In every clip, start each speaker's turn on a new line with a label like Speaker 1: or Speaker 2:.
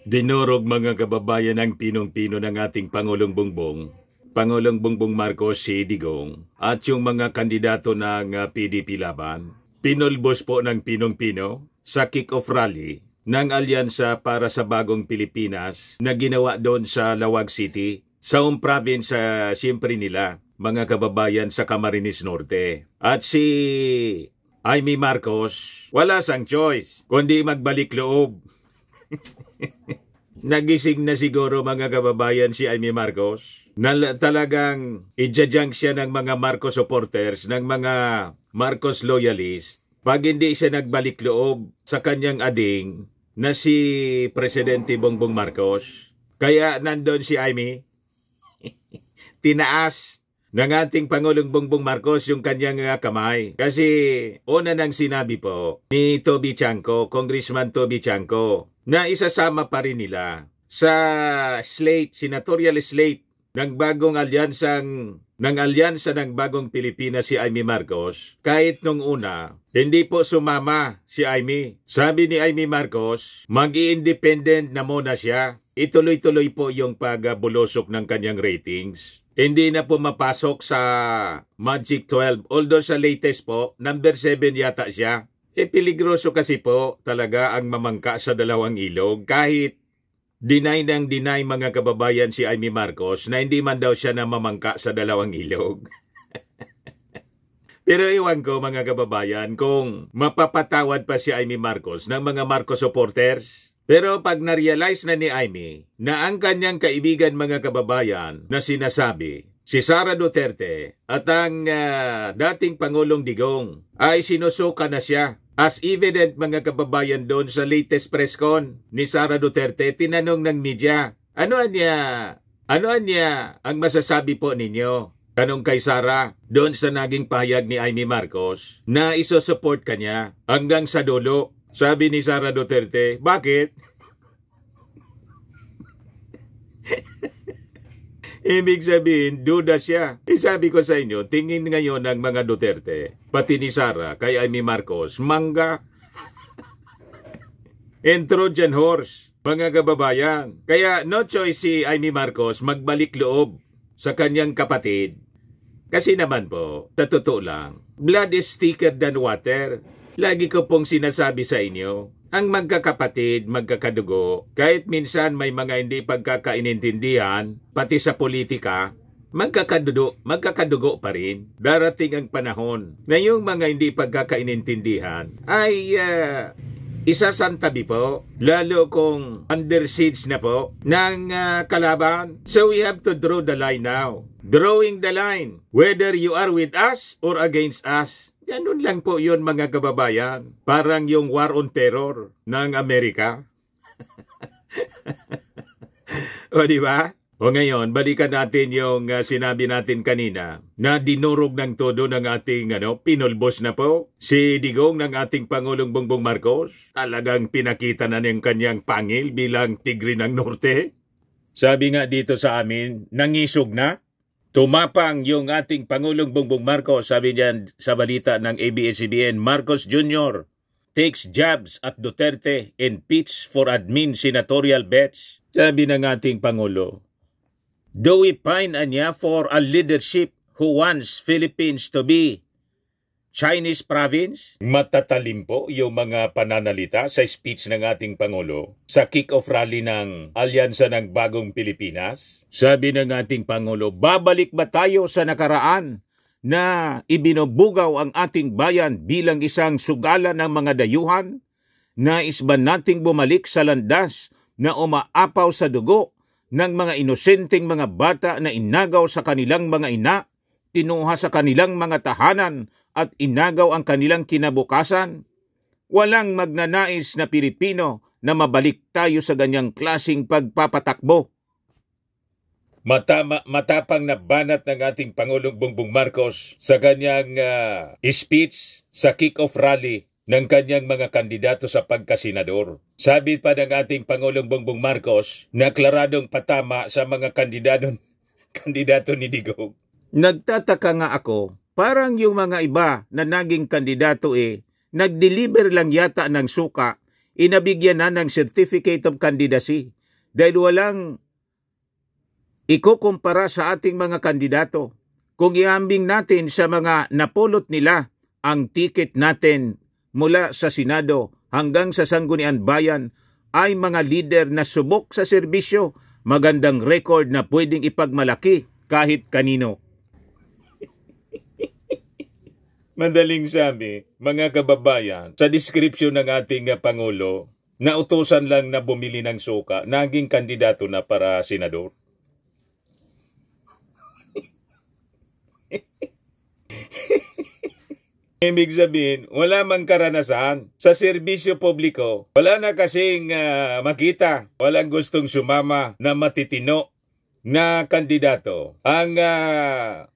Speaker 1: Dinurog mga kababayan ng pinong-pino ng ating Pangulong Bongbong Marcos si Digong at yung mga kandidato ng PDP Laban. Pinulbos po ng pinong-pino sa kick-off rally ng Alyansa para sa Bagong Pilipinas na ginawa doon sa Lawag City, sa province siyempre nila, mga kababayan sa Camarines Norte. At si Amy Marcos, wala sang choice, kundi magbalik loob. Nagising na siguro mga kababayan si Amy Marcos na talagang ijajang siya ng mga Marcos supporters, ng mga Marcos loyalists, pag hindi siya nagbalik loob sa kanyang ading na si Presidente Bongbong Marcos. Kaya nandun si Amy, tinaas ng ating Pangulong Bongbong Marcos yung kanyang kamay. Kasi una nang sinabi po ni Toby Chanco, Congressman Toby Chanco, na isasama pa rin nila sa slate, senatorial slate ng bagong alyansa ng Bagong Pilipinas si Amy Marcos. Kahit nung una, hindi po sumama si Amy. Sabi ni Amy Marcos, mag-i-independent na muna siya. Ituloy-tuloy po yung pagbulosok ng kanyang ratings. Hindi na po mapasok sa Magic 12. Although sa latest po, number 7 yata siya. Peligroso kasi po talaga ang mamangka sa dalawang ilog. Kahit deny mga kababayan si Amy Marcos na hindi man daw siya na mamangka sa dalawang ilog. Pero iwan ko mga kababayan kung mapapatawad pa si Amy Marcos ng mga Marcos supporters. Pero pag na-realize na ni Amy na ang kanyang kaibigan mga kababayan na sinasabi, si Sara Duterte at ang dating Pangulong Digong ay sinusuka na siya. As evident mga kababayan doon sa latest press con ni Sara Duterte, tinanong ng media, ano niya ang masasabi po ninyo? Tanong kay Sara, doon sa naging pahayag ni Amy Marcos na isusupport kanya hanggang sa dulo. Sabi ni Sara Duterte, bakit? Ibig sabihin, duda siya. Sabi ko sa inyo, tingin ngayon ng mga Duterte, pati ni Sara, kay Amy Marcos, mangga. And Trojan horse, mga kababayan. Kaya no choice si Amy Marcos magbalik loob sa kanyang kapatid. Kasi naman po, sa totoo lang, blood is thicker than water. Lagi ko pong sinasabi sa inyo, ang magkakapatid, magkakadugo, kahit minsan may mga hindi pagkakaintindihan, pati sa politika, magkakadugo pa rin. Darating ang panahon na yung mga hindi pagkakaintindihan ay isasantabi po, lalo kung under siege na po ng kalaban. So we have to draw the line now. Drawing the line, whether you are with us or against us. Ganun lang po yun mga kababayan. Parang yung war on terror ng Amerika. O diba? O ngayon, balikan natin yung sinabi natin kanina na dinurog ng todo ng ating pinulbos na po si Digong ng ating Pangulong Bongbong Marcos. Talagang pinakita na ng kanyang pangil bilang tigre ng norte. Sabi nga dito sa amin, nangisog na. Tumapang yung ating Pangulong Bongbong Marcos, sabi niyan sa balita ng ABS-CBN, Marcos Jr. takes jabs at Duterte and pitch for admin senatorial bets. Sabi ng ating Pangulo, do we find anya for a leadership who wants Philippines to be Chinese province? Matatalim po yung mga pananalita sa speech ng ating Pangulo sa kick-off rally ng Alyansa ng Bagong Pilipinas. Sabi ng ating Pangulo, babalik ba tayo sa nakaraan na ibinubugaw ang ating bayan bilang isang sugalan ng mga dayuhan? Nais ba nating bumalik sa landas na umaapaw sa dugo ng mga inosenteng mga bata na inagaw sa kanilang mga ina, tinuha sa kanilang mga tahanan at inagaw ang kanilang kinabukasan? Walang magnanais na Pilipino na mabalik tayo sa ganyang klasing pagpapatakbo. Matapang na banat ng ating Pangulong Bongbong Marcos sa kanyang speech sa kick-off rally ng kanyang mga kandidato sa pagkasenador. Sabi pa ng ating Pangulong Bongbong Marcos na klaradong patama sa mga kandidato ni Digong. Nagtataka nga ako, parang yung mga iba na naging kandidato nag-deliver lang yata ng suka, inabigyan na ng Certificate of Candidacy dahil walang ikukumpara sa ating mga kandidato. Kung iambing natin sa mga napulot nila ang ticket natin mula sa Senado hanggang sa Sangguniang Bayan ay mga leader na subok sa serbisyo, magandang record na pwedeng ipagmalaki kahit kanino. Madaling sabi, mga kababayan, sa description ng ating Pangulo, nautusan lang na bumili ng suka, naging kandidato na para senador. Ibig sabihin, wala mang karanasan sa serbisyo publiko. Wala na kasing makita. Walang gustong sumama na matitino na kandidato. Ang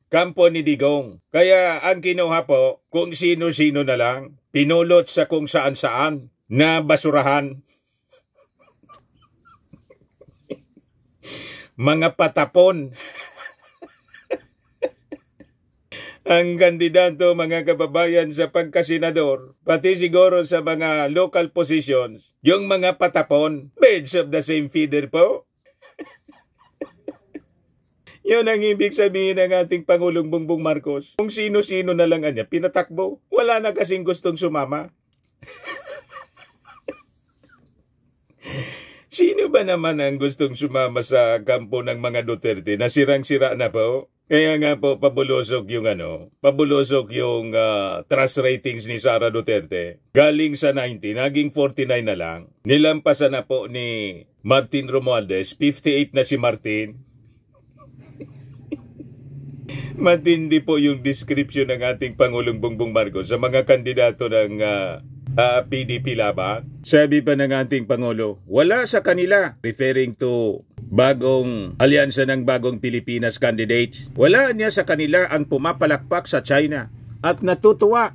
Speaker 1: kampo ni Digong. Kaya ang kinuha po, kung sino-sino na lang, pinulot sa kung saan-saan na basurahan. Mga patapon. Ang kandidato, mga kababayan, sa pagkasenador, pati siguro sa mga local positions, yung mga patapon, birds of the same feather po. Yun ang ibig sabihin ng ating Pangulong Bongbong Marcos. Kung sino-sino na lang niya, pinatakbo. Wala na kasing gustong sumama. Sino ba naman ang gustong sumama sa kampo ng mga Duterte na sirang-sira na po? Kaya nga po pabulosok yung trust ratings ni Sara Duterte. Galing sa 90, naging 49 na lang. Nilampasan na po ni Martin Romualdez, 58 na si Martin. Matindi po yung description ng ating Pangulong Bongbong Marcos sa mga kandidato ng PDP laban. Sabi pa ng ating Pangulo, wala sa kanila, referring to bagong alyansa ng bagong Pilipinas candidates. Wala niya sa kanila ang pumapalakpak sa China at natutuwa.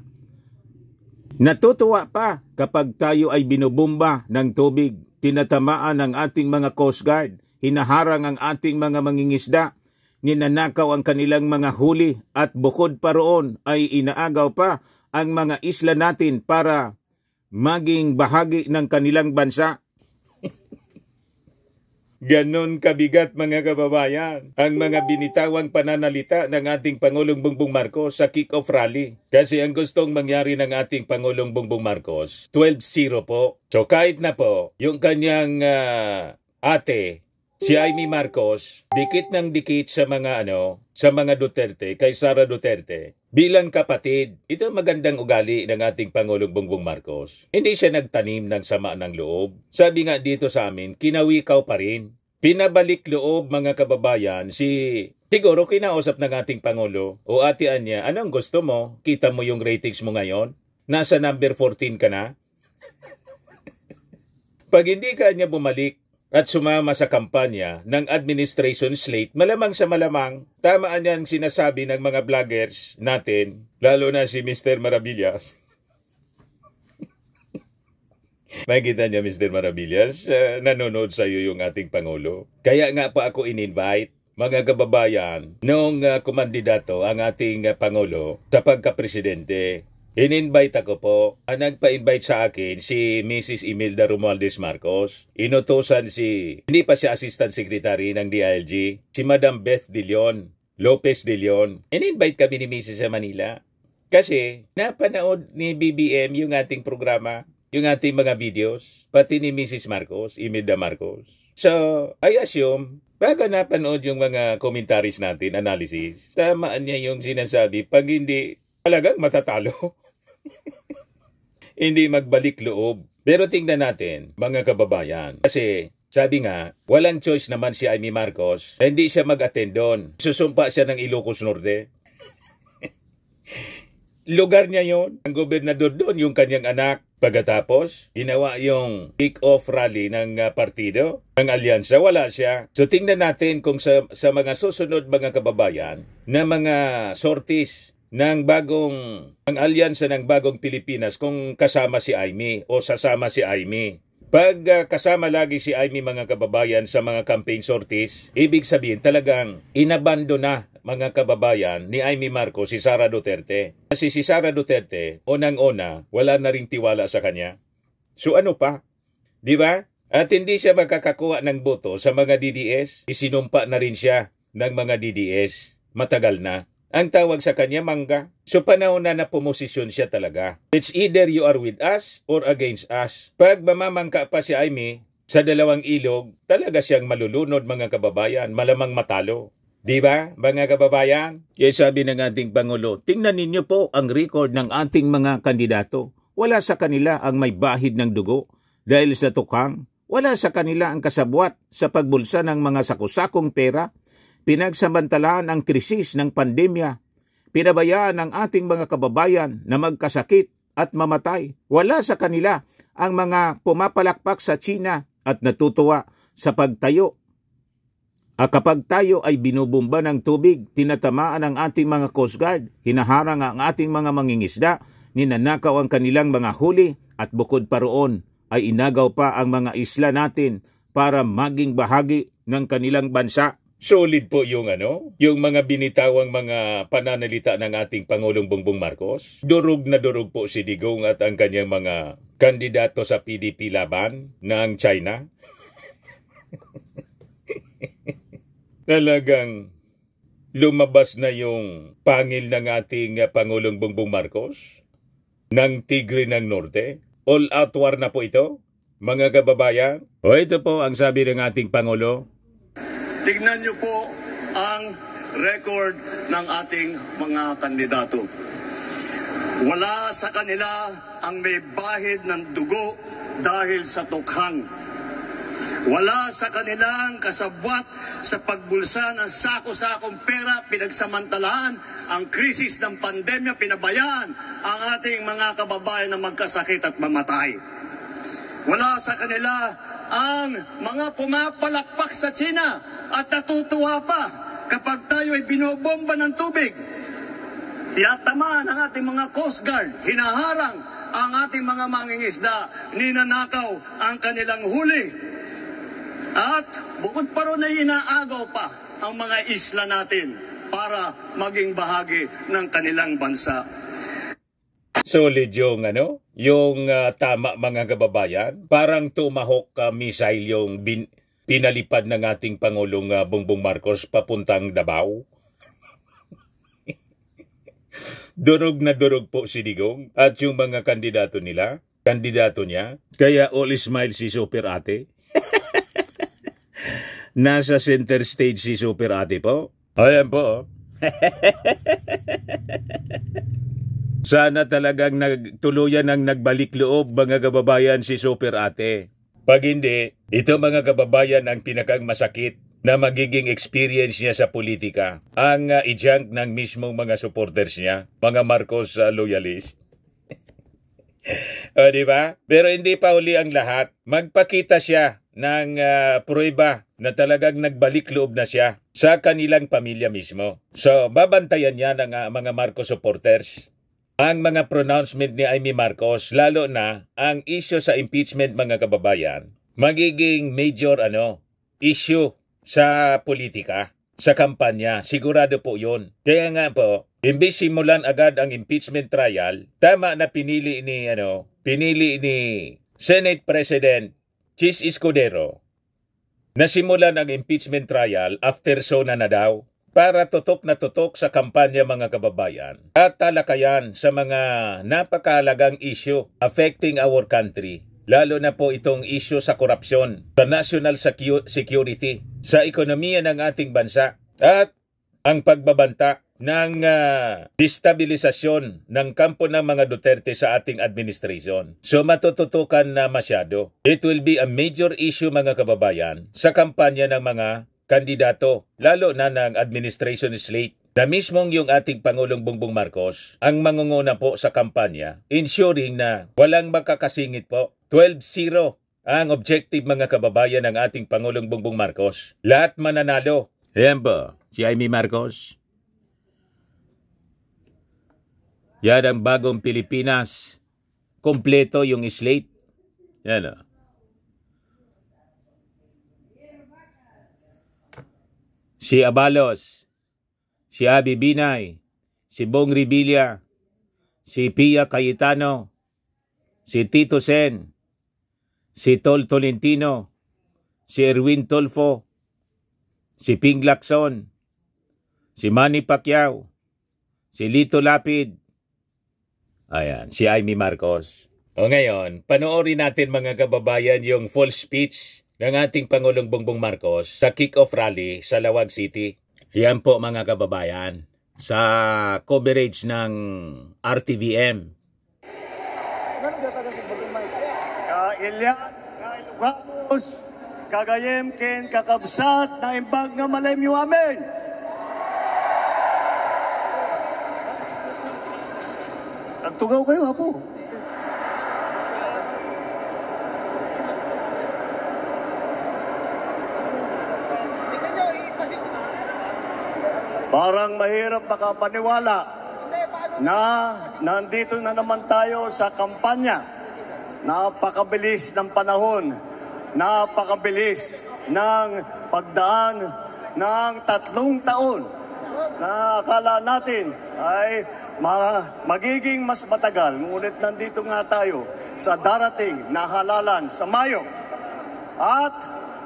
Speaker 1: Natutuwa pa kapag tayo ay binubumba ng tubig, tinatamaan ang ating mga Coast Guard, hinaharang ang ating mga mangingisda, ninanakaw ang kanilang mga huli at bukod pa roon ay inaagaw pa ang mga isla natin para maging bahagi ng kanilang bansa. Ganon kabigat, mga kababayan, ang mga binitawang pananalita ng ating Pangulong Bongbong Marcos sa kick-off rally. Kasi ang gustong mangyari ng ating Pangulong Bongbong Marcos, 12-0 po. So kahit na po, yung kanyang ate, si Amy Marcos, dikit ng dikit sa mga Duterte, kay Sara Duterte. Bilang kapatid, ito magandang ugali ng ating Pangulong Bongbong Marcos. Hindi siya nagtanim ng sama ng loob. Sabi nga dito sa amin, kinawikaw pa rin. Pinabalik loob, mga kababayan, siguro kinausap ng ating Pangulo, o ate Anya, anong gusto mo? Kita mo yung ratings mo ngayon? Nasa number 14 ka na? Pag hindi ka niya bumalik, at sumama sa kampanya ng administration slate, malamang sa malamang, tamaan niya ang sinasabi ng mga vloggers natin, lalo na si Mr. Maravillas. Makikita niya, Mr. Maravillas, nanonood sa iyo yung ating Pangulo. Kaya nga pa ako in-invite, mga kababayan, noong kumandidato ang ating Pangulo sa pagka-presidente. In-invite ako po. Nagpa-invite sa akin si Mrs. Imelda Romualdez Marcos. Inutusan hindi pa siya Assistant Secretary ng DILG, si Madam Beth De Leon, Lopez De Leon. In-invite kami ni Mrs. sa Manila. Kasi napanood ni BBM yung ating programa, yung ating mga videos, pati ni Mrs. Marcos, Imelda Marcos. So, I assume, bago napanood yung mga commentaries natin, analysis, tamaan niya yung sinasabi, pag hindi, talagang matatalo. Hindi magbalik loob. Pero tingnan natin, mga kababayan. Kasi sabi nga, walang choice naman si Amy Marcos. Hindi siya mag-attend doon. Susumpa siya ng Ilocos Norte. Lugar niya yon. Ang gobernador doon, yung kanyang anak. Pagkatapos, ginawa yung kick-off rally ng partido, ng alyansa, wala siya. So tingnan natin kung sa mga susunod, mga kababayan, na mga sorties ng ang alyansa ng bagong Pilipinas, kung kasama si Amy o sasama si Amy. Pag kasama lagi si Amy, mga kababayan, sa mga campaign sorties, ibig sabihin talagang inabando na, mga kababayan, ni Amy Marcos si Sara Duterte. Kasi si Sara Duterte, unang-una, wala na ring tiwala sa kanya. So ano pa? Di ba? At hindi siya makakakuha ng boto sa mga DDS. Isinumpa na rin siya ng mga DDS. Matagal na. Ang tawag sa kanya, mangga. So panahon na pumosisyon siya talaga. It's either you are with us or against us. Pag mamamangka pa si Aimee sa dalawang ilog, talaga siyang malulunod mga kababayan, malamang matalo. Di ba, mga kababayan? Kaya sabi ng ating Pangulo, tingnan ninyo po ang record ng ating mga kandidato. Wala sa kanila ang may bahid ng dugo dahil sa tukhang. Wala sa kanila ang kasabwat sa pagbulsa ng mga sakusakong pera. Pinagsamantalahan ang krisis ng pandemya. Pinabayaan ang ating mga kababayan na magkasakit at mamatay. Wala sa kanila ang mga pumapalakpak sa China at natutuwa sa pagtayo. Kapag tayo ay binubumba ng tubig, tinatamaan ang ating mga Coast Guard, hinaharang ang ating mga mangingisda, ninanakaw ang kanilang mga huli at bukod pa roon ay inagaw pa ang mga isla natin para maging bahagi ng kanilang bansa. Solid po yung yung mga binitawang mga pananalita ng ating Pangulong Bongbong Marcos. Durog na durog po si Digong at ang kanyang mga kandidato sa PDP laban ng China. Talagang lumabas na yung pangil ng ating Pangulong Bongbong Marcos ng Tigre ng Norte. All out war na po ito, mga kababayan. O ito po ang sabi ng ating Pangulo.
Speaker 2: Tignan niyo po ang record ng ating mga kandidato. Wala sa kanila ang may bahid ng dugo dahil sa tukhang. Wala sa kanilang kasabwat sa pagbulsa ng sako-sakong pera, pinagsamantalahan ang krisis ng pandemya, pinabayaan ang ating mga kababayan na magkasakit at mamatay. Wala sa kanila ang mga pumapalakpak sa China at natutuwa pa kapag tayo ay binobomba ng tubig. Tinatamaan ang ating mga Coast Guard, hinaharang ang ating mga mangingisda, ninanakaw ang kanilang huli. At bukod pa ron ay inaagaw pa ang mga isla natin para maging bahagi ng kanilang bansa.
Speaker 1: Solid yung tama mga kababayan. Parang tumahok missile yung pinalipad ng ating Pangulong Bongbong Marcos papuntang Davao. Durog na durog po si Digong at yung mga kandidato niya. Kaya all smile si Super Ate. Nasa center stage si Super Ate po. Ayan po. Sana talagang tuluyan ng nagbalik loob mga kababayan si Super Ate. Pag hindi, ito mga kababayan ang pinakang masakit na magiging experience niya sa politika. Ang i-junk ng mismong mga supporters niya, mga Marcos loyalist. O diba? Pero hindi pa huli ang lahat. Magpakita siya ng prueba na talagang nagbalik loob na siya sa kanilang pamilya mismo. So, babantayan niya ng mga Marcos supporters ang mga pronouncement ni Aimee Marcos, lalo na ang issue sa impeachment mga kababayan, magiging major issue sa politika, sa kampanya. Sigurado po yun. Kaya nga po, imbis simulan agad ang impeachment trial, tama na pinili ni Senate President Chis Escudero na simulan ang impeachment trial after SONA na daw para tutok na tutok sa kampanya mga kababayan at talakayan sa mga napakahalagang issue affecting our country, lalo na po itong issue sa korupsyon, sa national security, sa ekonomiya ng ating bansa at ang pagbabanta ng destabilisasyon ng kampo ng mga Duterte sa ating administration. So matututukan na masyado. It will be a major issue mga kababayan sa kampanya ng mga kandidato, lalo na ng administration slate na mismong yung ating Pangulong Bongbong Marcos ang mangunguna po sa kampanya, ensuring na walang makakasingit po. 12-0 ang objective mga kababayan ng ating Pangulong Bongbong Marcos. Lahat mananalo. Ayan po, si Aimee Marcos. Yan ang bagong Pilipinas. Kompleto yung slate. Yan o. Si Abalos, si Abby Binay, si Bong Revilla, si Pia Cayetano, si Tito Sen, si Tol Tolentino, si Erwin Tulfo, si Ping Lacson, si Manny Pacquiao, si Lito Lapid, ayan, si Amy Marcos. O ngayon, panoorin natin mga kababayan yung full speech ng ating Pangulong Bongbong Marcos sa kick-off rally sa Lawag City. Yan po mga kababayan, sa coverage ng RTVM.
Speaker 2: Kailyan, kailugamos, kagayem ken kakabsat na imbag nga malemyo amin. Nagtugaw kayo, Apo. Parang mahirap makapaniwala na nandito na naman tayo sa kampanya. Napakabilis ng panahon, napakabilis ng pagdaan ng 3 taon na akala natin ay magiging mas matagal. Ngunit nandito nga tayo sa darating na halalan sa Mayo. At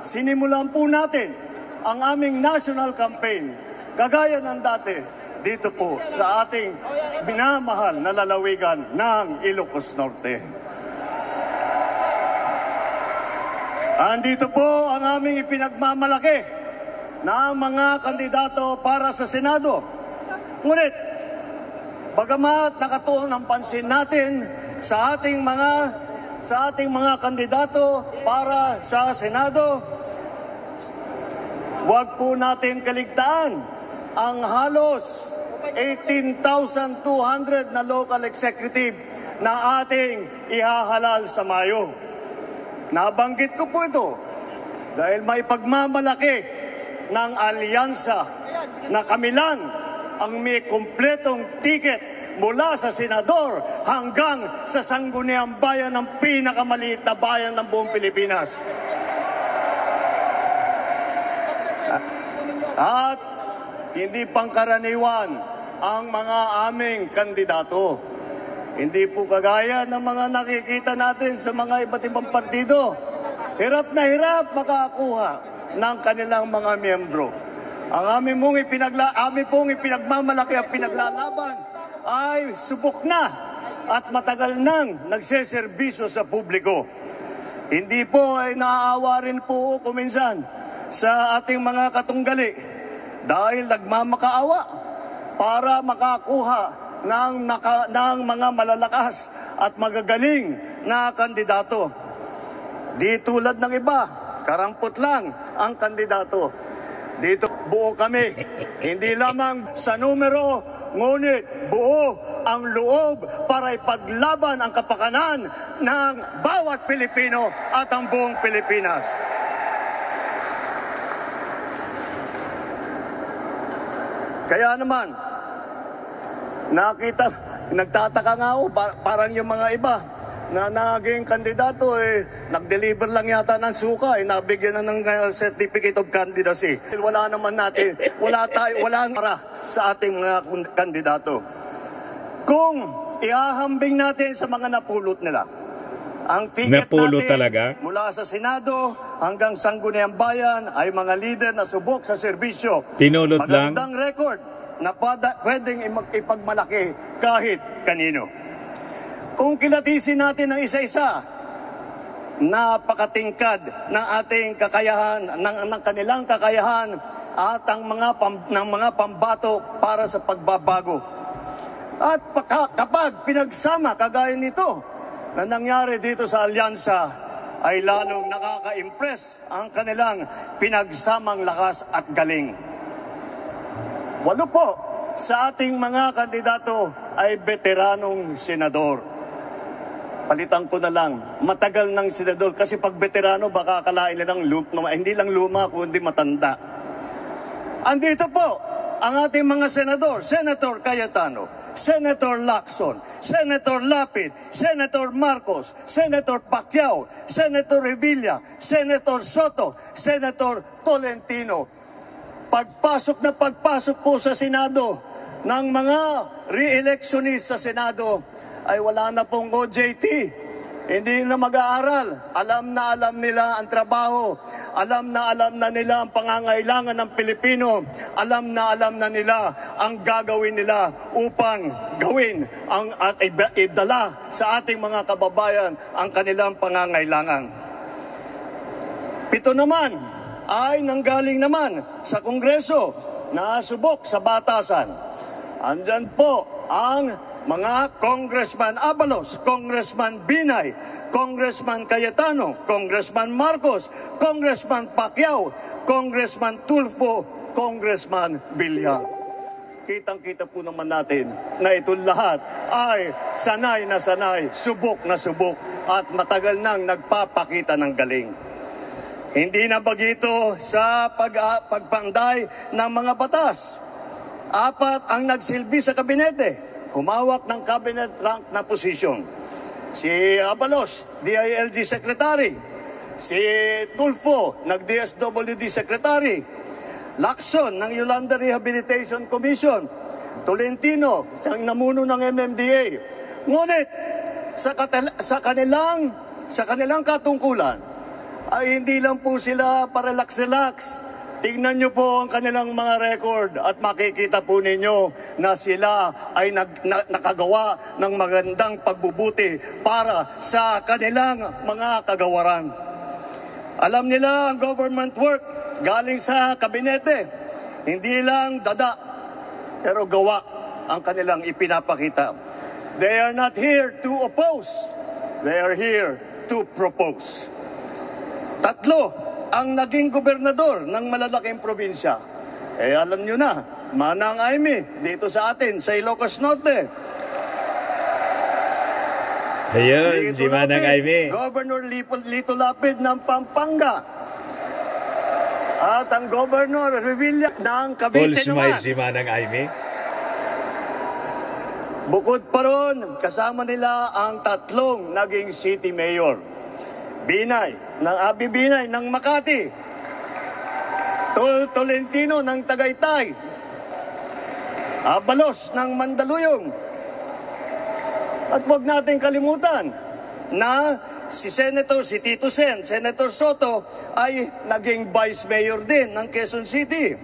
Speaker 2: sinimulan po natin ang aming national campaign kagaya ng dati dito po sa ating minamahal na lalawigan ng Ilocos Norte. Andito po ang aming ipinagmamalaki na mga kandidato para sa Senado. Ngunit, bagamat nakatuon ang pansin natin sa ating mga kandidato para sa Senado, huwag po natin kaligtaan ang halos 18,200 na local executive na ating ihahalal sa Mayo. Nabanggit ko po ito dahil may pagmamalaki ng alyansa na kami lang ang may kumpletong ticket mula sa senador hanggang sa sangguniang bayan ng pinakamaliit na bayan ng buong Pilipinas. At hindi pangkaraniwan ang mga aming kandidato. Hindi po kagaya ng mga nakikita natin sa mga iba't ibang partido. Hirap na hirap makakuha ng kanilang mga miyembro. Ang aming pong ipinagmamalaki at pinaglalaban ay subok na at matagal nang nagseserbisyo sa publiko. Hindi po ay naaawa rin po kuminsan sa ating mga katunggali dahil nagmamakaawa para makakuha ng mga malalakas at magagaling na kandidato. Di tulad ng iba, karampot lang ang kandidato. Dito buo kami, hindi lamang sa numero, ngunit buo ang loob para ipaglaban ang kapakanan ng bawat Pilipino at ang buong Pilipinas. Kaya naman, nagtataka nga ako, parang yung mga iba na naging kandidato, nag-deliver lang yata ng suka, nabigyan na ng certificate of candidacy. Wala naman natin, wala para sa ating mga kandidato. Kung ihahambing natin sa mga napulot nila, ang ticket natin talaga mula sa Senado hanggang Sangguniang Bayan ay mga lider na subok sa serbisyo.
Speaker 1: Tinulot lang.
Speaker 2: Magandang record na pwedeng ipagmalaki kahit kanino. Kung kilatisin natin ang isa-isa, napakatingkad ng ating kakayahan, ng kanilang kakayahan at ang mga pambato para sa pagbabago. At kapag pinagsama kagaya nito na nangyari dito sa alyansa, ay lalong nakaka-impress ang kanilang pinagsamang lakas at galing. 8 po sa ating mga kandidato ay veteranong senador. Palitan ko na lang, matagal ng senador kasi pag veterano baka akalain nilang hindi lang luma kundi matanda. Andito po ang ating mga senador, Senator Cayetano, Senator Lacson, Senator Lapid, Senator Marcos, Senator Pacquiao, Senator Revilla, Senator Soto, Senator Tolentino. Pagpasok po sa Senado ng mga re-electionist sa Senado ay wala na pong OJT Hindi na mag-aaral. Alam nila ang trabaho. Alam na nila ang pangangailangan ng Pilipino. Alam na nila ang gagawin nila upang gawin at idala sa ating mga kababayan ang kanilang pangangailangan. 7 naman ay nanggaling naman sa Kongreso na subok sa batasan. Andyan po ang mga Congressman Abalos, Congressman Binay, Congressman Cayetano, Congressman Marcos, Congressman Pacquiao, Congressman Tulfo, Congressman Villar. Kitang-kita po naman natin na ito lahat ay sanay na sanay, subok na subok at matagal nang nagpapakita ng galing. Hindi na bagito sa pagpanday ng mga batas. 4 ang nagsilbi sa kabinete. Humawak ng cabinet rank na posisyon. Si Abalos, DILG Secretary. Si Tulfo, nag-DSWD Secretary. Lacson, ng Yolanda Rehabilitation Commission. Tolentino, siyang namuno ng MMDA. Ngunit, sa kanilang katungkulan, ay hindi lang po sila parelax-relax. Tingnan nyo po ang kanilang mga record at makikita po ninyo na sila ay nakagawa ng magandang pagbubuti para sa kanilang mga kagawaran. Alam nila ang government work galing sa kabinete. Hindi lang dada, pero gawa ang kanilang ipinapakita. They are not here to oppose. They are here to propose. 3 ang naging gobernador ng malalaking probinsya. Alam nyo na, Manang Aimee, dito sa atin, sa Ilocos Norte.
Speaker 1: Ayun, si Manang Aimee.
Speaker 2: Governor Lito Lapid ng Pampanga. At ang Governor Revilla ng Cavite
Speaker 1: Full smile si Manang Aimee.
Speaker 2: Bukod pa ron, kasama nila ang 3 naging city mayor. Abi Binay ng Makati, Tolentino ng Tagaytay, Abalos ng Mandaluyong. At huwag natin kalimutan na si Tito Sen, Senator Soto ay naging Vice Mayor din ng Quezon City.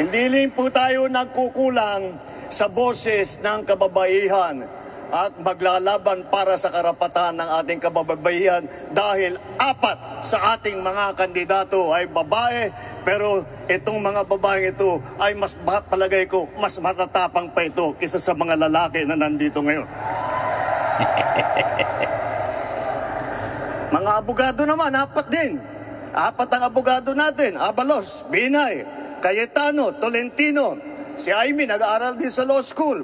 Speaker 2: Hindi rin po tayo nagkukulang sa boses ng kababaihan at maglalaban para sa karapatan ng ating kababaihan dahil 4 sa ating mga kandidato ay babae, pero itong mga babaeng ito ay palagay ko, mas matatapang pa ito kaysa sa mga lalaki na nandito ngayon. Mga abogado naman, 4 din. 4 ang abogado natin: Abalos, Binay, Cayetano, Tolentino. Si Aimee nag-aaral din sa law school.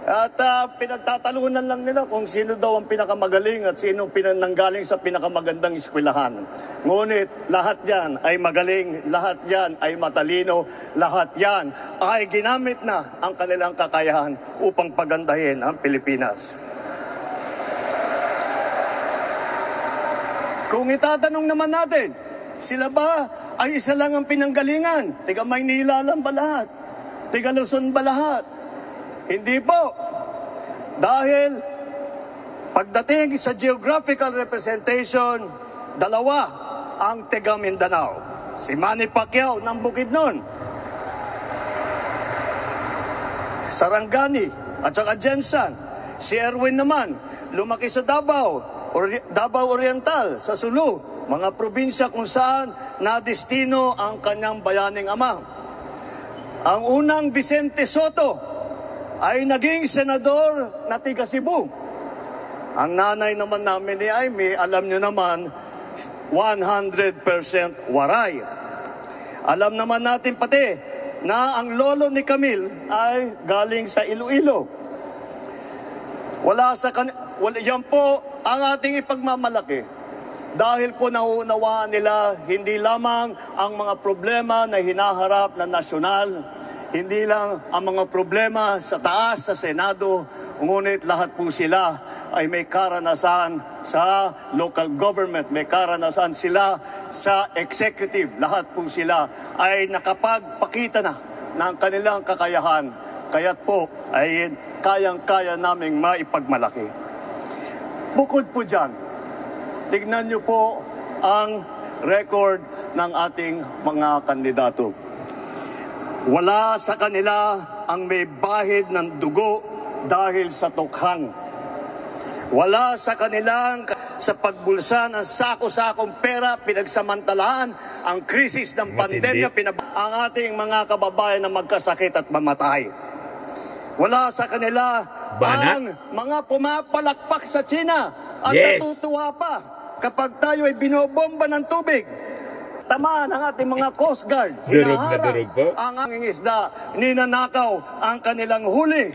Speaker 2: At pinagtatalunan lang nila kung sino daw ang pinakamagaling at sino nanggaling sa pinakamagandang eskwelahan. Ngunit lahat yan ay magaling, lahat yan ay matalino, lahat yan ay ginamit na ang kanilang kakayahan upang pagandahin ang Pilipinas. Kung itatanong naman natin, sila ba ay isa lang ang pinanggalingan? Tiga Maynila lang ba lahat? Tiga Luzon ba lahat? Hindi po. Dahil pagdating sa geographical representation, 2 ang taga Mindanao. Si Manny Pacquiao ng Bukidnon, Sarangani at saka Jensan. Si Erwin naman, lumaki sa Davao Oriental, sa Sulu, mga probinsya kung saan nadestino ang kanyang bayaning ama. Ang unang Vicente Soto ay naging senador na tiga Cebu. Ang nanay naman namin ni Aimee, alam nyo naman, 100% waray. Alam naman natin pati na ang lolo ni Camille ay galing sa Iloilo. Yan po ang ating ipagmamalaki. Dahil po nauunawaan nila hindi lamang ang mga problema na hinaharap na nasyonal, hindi lang ang mga problema sa taas, sa Senado, ngunit lahat po sila ay may karanasan sa local government, may karanasan sila sa executive. Lahat po sila ay nakapagpakita na ng kanilang kakayahan. Kaya't po ay kayang-kaya naming maipagmalaki. Bukod po dyan, tignan niyo po ang record ng ating mga kandidato. Wala sa kanila ang may bahid ng dugo dahil sa tukhang. Wala sa kanilang sa pagbulsa ng sako-sakong pera, pinagsamantalahan ang krisis ng pandemya, ang ating mga kababayan na magkasakit at mamatay. Wala sa kanila ang mga pumapalakpak sa China at natutuwa pa kapag tayo ay binobomba ng tubig. Tamaan ang ating mga Coast Guard, hinaharang ang aming isda, ninanakaw ang kanilang huli.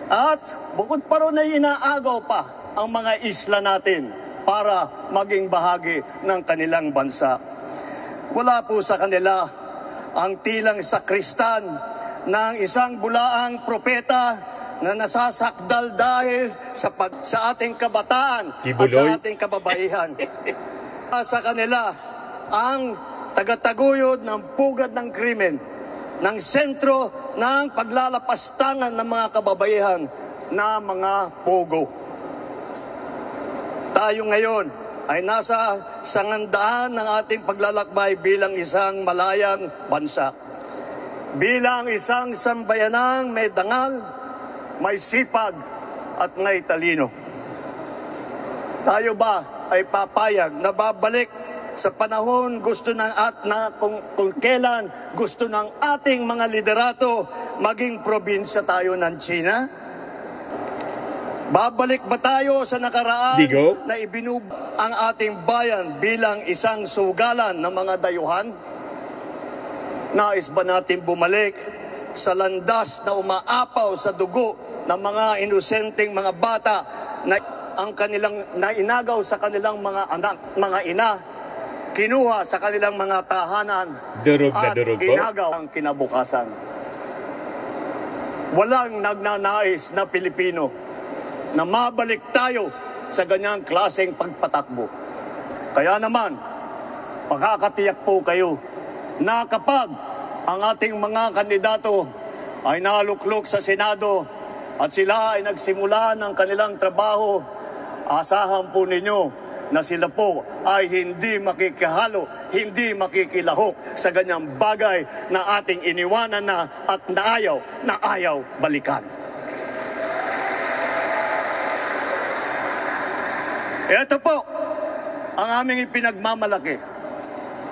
Speaker 2: At bukod pa ron ay inaagaw pa ang mga isla natin para maging bahagi ng kanilang bansa. Wala po sa kanila ang tilang sakristan ng isang bulaang propeta na nasasakdal dahil sa ating kabataan at sa ating kababaihan. Sa kanila ang tagataguyod ng pugad ng krimen, ng sentro ng paglalapastangan ng mga kababaihan na mga pogo. Tayo ngayon ay nasa sangandaan ng ating paglalakbay bilang isang malayang bansa. Bilang isang sambayanang may dangal, may sipag at may talino. Tayo ba ay papayag na babalik sa panahon kung kailan gusto ng ating mga liderato maging probinsya tayo ng China? Babalik ba tayo sa nakaraan na ibinub ang ating bayan bilang isang sugalan ng mga dayuhan? Nais ba natin bumalik sa landas na umaapaw sa dugo ng mga inosenteng mga bata na inagaw sa kanilang mga anak, mga ina, kinuha sa kanilang mga tahanan at inagaw ang kinabukasan? Walang nagnanais na Pilipino na mabalik tayo sa ganyang klaseng pagpatakbo. Kaya naman, makakatiyak po kayo na kapag ang ating mga kandidato ay naluklok sa Senado at sila ay nagsimula ng kanilang trabaho, asahan po ninyo na sila po ay hindi makikihalo, hindi makikilahok sa ganyang bagay na ating iniwanan na at naayaw balikan. Ito po ang aming ipinagmamalaki.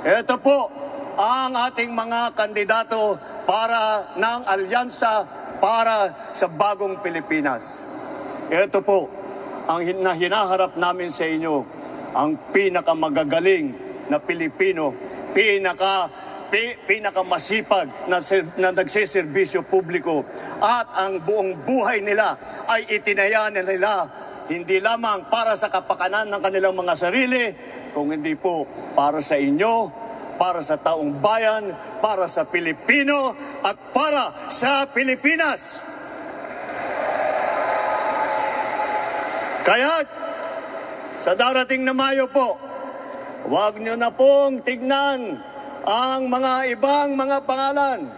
Speaker 2: Ito po ang ating mga kandidato para ng alyansa para sa bagong Pilipinas. Ito po ang hinaharap namin sa inyo, ang pinakamagagaling na Pilipino, pinakamasipag na nagsiservisyo publiko, at ang buong buhay nila ay itinaya nila hindi lamang para sa kapakanan ng kanilang mga sarili, kung hindi po para sa inyo, para sa taong bayan, para sa Pilipino, at para sa Pilipinas. Kaya, sa darating na Mayo po, huwag nyo na pong tignan ang mga ibang mga pangalan.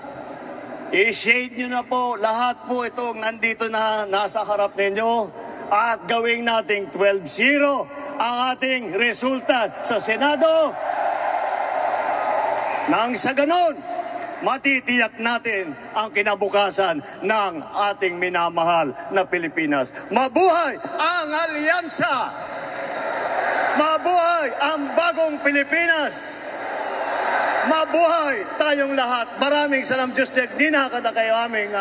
Speaker 2: I-shade nyo na po lahat po itong nandito na nasa harap ninyo at gawing nating 12-0 ang ating resulta sa Senado. Nang sa ganon, matitiyak natin ang kinabukasan ng ating minamahal na Pilipinas. Mabuhay ang alyansa! Mabuhay ang bagong Pilipinas! Mabuhay tayong lahat! Maraming salam, Diyos Tek, di na kada kayo aming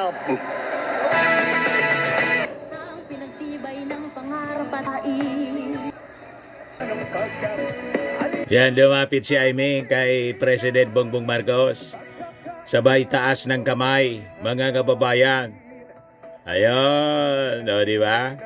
Speaker 3: Isang pinagtibay ng pangarap at
Speaker 1: Yan, lumapit si Aimee kay President Bongbong Marcos. Sabay taas ng kamay, mga kababayan. Ayun, o di ba?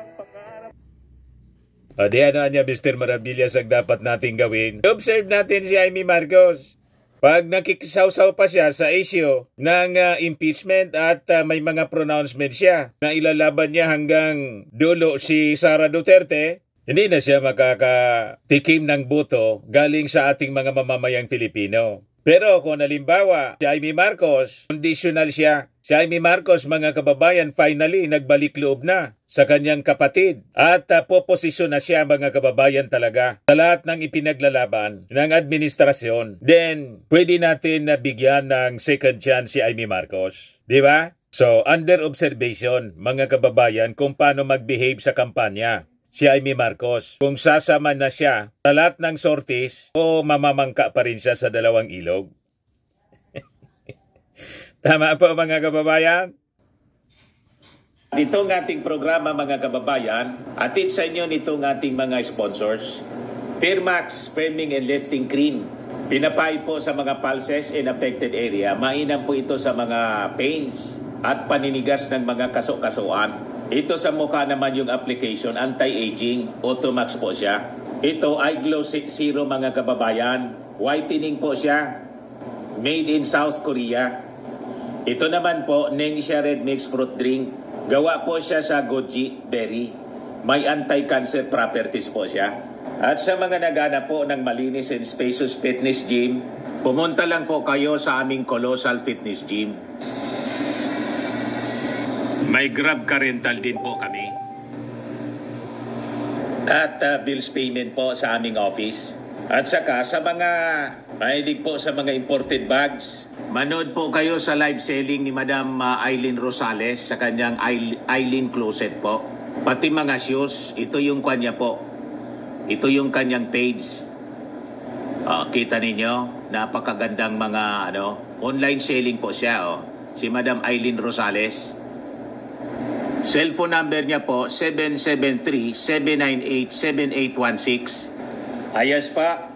Speaker 1: O di ano niya, Mr. Maravillas, ang dapat natin gawin? Observe natin si Aimee Marcos. Pag nakikisawsaw pa siya sa issue ng impeachment at may mga pronouncement siya na ilalaban niya hanggang dulo si Sara Duterte, hindi na siya makakatikim ng boto galing sa ating mga mamamayang Pilipino. Pero kung halimbawa si Aimee Marcos, conditional siya Si Amy Marcos, mga kababayan, finally nagbalik loob na sa kanyang kapatid at poposisyon na siya, mga kababayan, talaga sa lahat ng ipinaglalaban ng administrasyon. Then, pwede natin na bigyan ng second chance si Amy Marcos. Di ba? So, under observation, mga kababayan, kung paano mag-behave sa kampanya si Amy Marcos. Kung sasama na siya sa lahat ng sorties o mamamangka pa rin siya sa dalawang ilog. Tama po, mga kababayan? Itong ating programa, mga kababayan, atid sa inyo nitong ating mga sponsors. Fairmax Firming and Lifting Cream. Pinapay po sa mga pulses in affected area. Mainam po ito sa mga pains at paninigas ng mga kaso-kasuan. Ito sa mukha naman yung application, anti-aging, Automax po siya. Ito ay Glow Zero, mga kababayan. Whitening po siya. Made in South Korea. Ito naman po, Nengxia Red Mix Fruit Drink. Gawa po siya sa goji berry. May anti-cancer properties po siya. At sa mga nagana po ng malinis and spacious fitness gym, pumunta lang po kayo sa aming Colossal Fitness Gym. May Grab Car Rental din po kami. At bills payment po sa aming office. At saka sa mga mahilig po sa mga imported bags, manood po kayo sa live selling ni Madam Aileen Rosales sa kanyang Aileen Closet po. Pati mga shoes, ito yung kanya po. Ito yung kanyang page. Kita ninyo, napakagandang mga online selling po siya. Si Madam Aileen Rosales. Cellphone number niya po, 773-798-7816. Ayos pa.